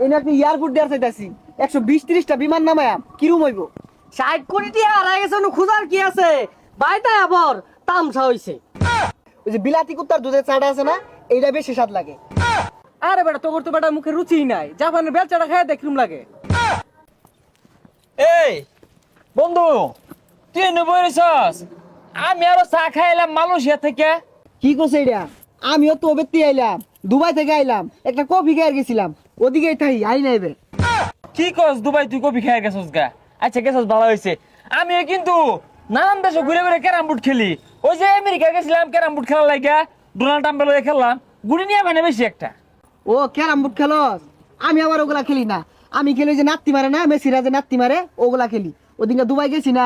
এনে আপনি এয়ারপোর্ট দেওয়ার চাইতেছি 120-30টা বিমান নামায়া কিরম হইব? 60 কোটি টাকা হারাই গেছে, খুঁজার কি আছে? বাইটা আবার তামসা হইছে। ওই যে বিলাতি কুত্তার দুধের চাটা আছে না, এইটা বেশি স্বাদ লাগে। আরে বেটা তোর তো বেটা মুখে রুচি নাই, জাপানের বেলচাটা খায় দেখলুম লাগে। এই বন্ধু, তুই এনে বইরেছস? আমি আরো চা খাইলাম মালয়েশিয়া থেকে। কি করছে এটা? আমিও তো ব্যক্তি আইলাম, দুবাই থেকে আইলাম, একটা কফি খেয়ে গেছিলাম, ওদিকেই থাই আই নাইবে। কি কস দুবাই তুই কফি খাই গেছস গা? আচ্ছা গেছস ভালো হয়েছে। আমিও কিন্তু নানান দেশে ঘুরে ঘুরে ক্যারাম বোর্ড খেলি। ওই যে আমেরিকা গেছিলাম ক্যারাম বোর্ড খেলার লাগা, ডোনাল্ড ট্রাম্পের লগে খেললাম, গুড়ি নিয়ে মানে বেশি একটা। ও ক্যারাম বোর্ড খেলস? আমি আবার ওগুলা খেলি না। আমি খেলি ওই যে নাত্তি মারে না, মেসিরা যে নাত্তি মারে ওগুলা খেলি। ওদিনকে দুবাই গেছি না,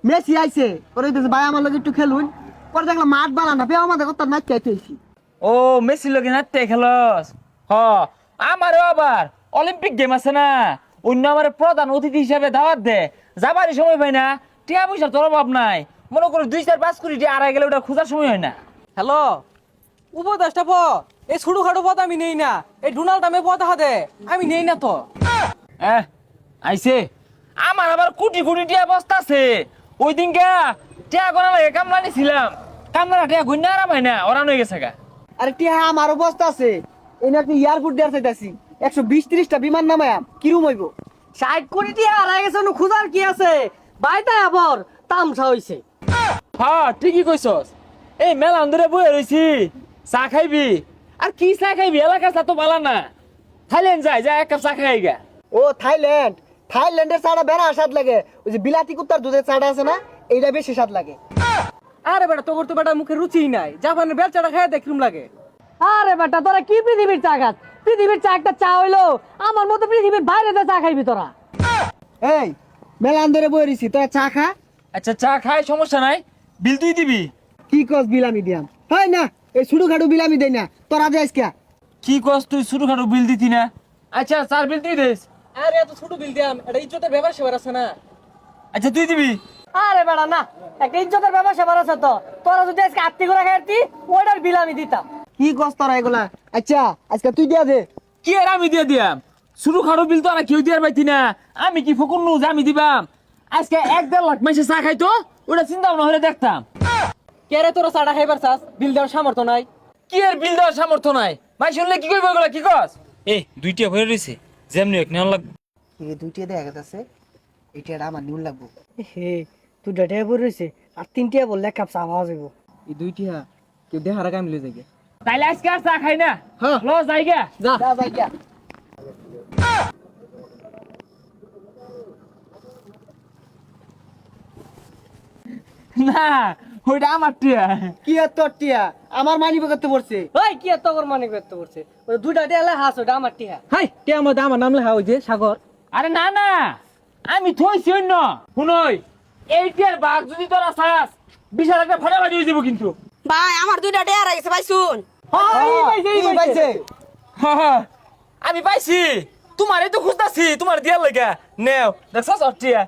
মেসি আইছে, ওরে হইতেছে ভাই আমার লগে একটু খেলুন। পরে দেখলাম মাঠ বালা না, পেয়ে আমাদের কথা নাচ চাইতেছি। ও মেসির লগে নাচতে খেলস? হ, আমারও আবার অলিম্পিক গেম আছে না, অন্য আমার প্রধান অতিথি হিসাবে দাওয়াত দে, যাবারই সময় পাই না। টিয়া পয়সার তোর অভাব নাই, মনে করো 2-4-5 কোটি টাকা আড়াই গেলে ওটা খোঁজার সময় হয় না। হ্যালো, উপদেশটা পদ এই ছোট খাটো পদ আমি নেই না, এই ডোনাল্ড ট্রাম্পের পদ হাতে আমি নেই না তো। আইছে আমার আবার কোটি কোটি টিয়া বস্তা আছে। ওই দিনকে টিয়া গোনা লাগে কামলা নিছিলাম, কামলা টিয়া গুন্না আরাম হয় না, ওরান হয়ে গেছে গা। আরে টিয়া আমার অবস্থা আছে, এনে আপনি এয়ারপোর্ট দেওয়ার চাইতেছি 120-30টা বিমান নামায়া কিরম হইব? 60 কোটি টাকা হারাই গেছে, খুঁজার কি আছে? বাইটা আবার তামসা হইছে। হ্যাঁ ঠিকই কইছস। এই মেলা ধরে বয়ে রইছি, চা খাইবি? আর কি চা খাইবি, এলাকার চা তো ভালো না। থাইল্যান্ড যাই এক কাপ চা খাই গা। ও থাইল্যান্ড, থাইল্যান্ডের চাটা বেড়া স্বাদ লাগে। ওই যে বিলাতি কুত্তার দুধের চাটা আছে না, এইটা বেশি স্বাদ লাগে। আরে বেটা তোর তো বেটা মুখে রুচি নাই, জাপানের বেলচাটা খায় দেখলুম লাগে। আরে বেটা তোরা কি পৃথিবীর চা খাস? পৃথিবীর চা একটা চা হইলো, আমার মতো পৃথিবীর বাইরে দিয়ে চা খাইবি তোরা? এই মেলান ধরে বই রইছি, তোরা চা খা। আচ্ছা চা খাই সমস্যা নাই, বিল তুই দিবি? কি কস বিল আমি দিয়াম? হয় না, এই ছোট খাটো বিল আমি দেই না, তোরা যাইস কে? কি কস তুই ছোটখাটো বিল দিতি না? আচ্ছা চার বিল তুই দিস। আরে এত ছোট বিল দিয়াম, এটা ইজ্জতের ব্যাপার সেবার আছে না। আচ্ছা তুই দিবি? আরে বেটা না, একটা ইজ্জতের ব্যাপার সেবার আছে তো। তোরা যদি আজকে আত্মি করে খাইতি, ওইটার বিল আমি দিতাম। কি কস তোরা এগুলা? আচ্ছা আজকে তুই দিয়া দে। কি আর আমি দিয়ে দিয়াম? ছোটখাটো বিল তো আর কেউ দিয়ার পাইতি না, আমি কি ফকুন নু যে আমি দিবাম? আজকে 1-1.5 লাখ মাসে চা খাইতো, ওটা চিন্তা ভাবনা হলে দেখতাম। কে রে তোরা চাটা খাইবার চাস, বিল দেওয়ার সামর্থ্য নাই? কি আর বিল দেওয়ার সামর্থ্য নাই? ভাই শুনলে কি করবো এগুলা, কি কস? এই দুইটা ভরে রয়েছে, যেমনি এক নেওয়া লাগবে। এই দুইটা দেখা গেছে, এইটা আমার নিউল লাগবো। হে তুই ডেটে বই রয়েছে, আর 3টা বললে এক কাপ চা পাওয়া যাবো। এই দুইটা কেউ দেখার আগে আমি লই যাই। তাইলে আজকে আর চা খাই না, হ্যাঁ। ল যাই গা। যা যাই গিয়া। না ওইটা আমার টিয়া। কি আর তোর টিয়া আমার মানি করতে পড়ছে? ওই কি এত তোর মানে করতে করছে? ওই দুইটা টিয়া হাস, ওটা আমার টিয়া। হাই কে আমার নাম লেখা ওই যে সাগর। আরে না না, আমি থইছি অন্য। শুনই, এই টিয়ার বাঘ যদি তোরা চাস, বিশাল একটা ফাটাফাটি হয়ে যাবো কিন্তু। ভাই আমার দুইটা ডেয়ার আছে ভাই শুন। এই পাইছে। হ্যাঁ, আমি পাইছি, তোমারই তো খুঁজতাছি, তোমার দিয়ার লাগা নেও দেখছস টিয়া।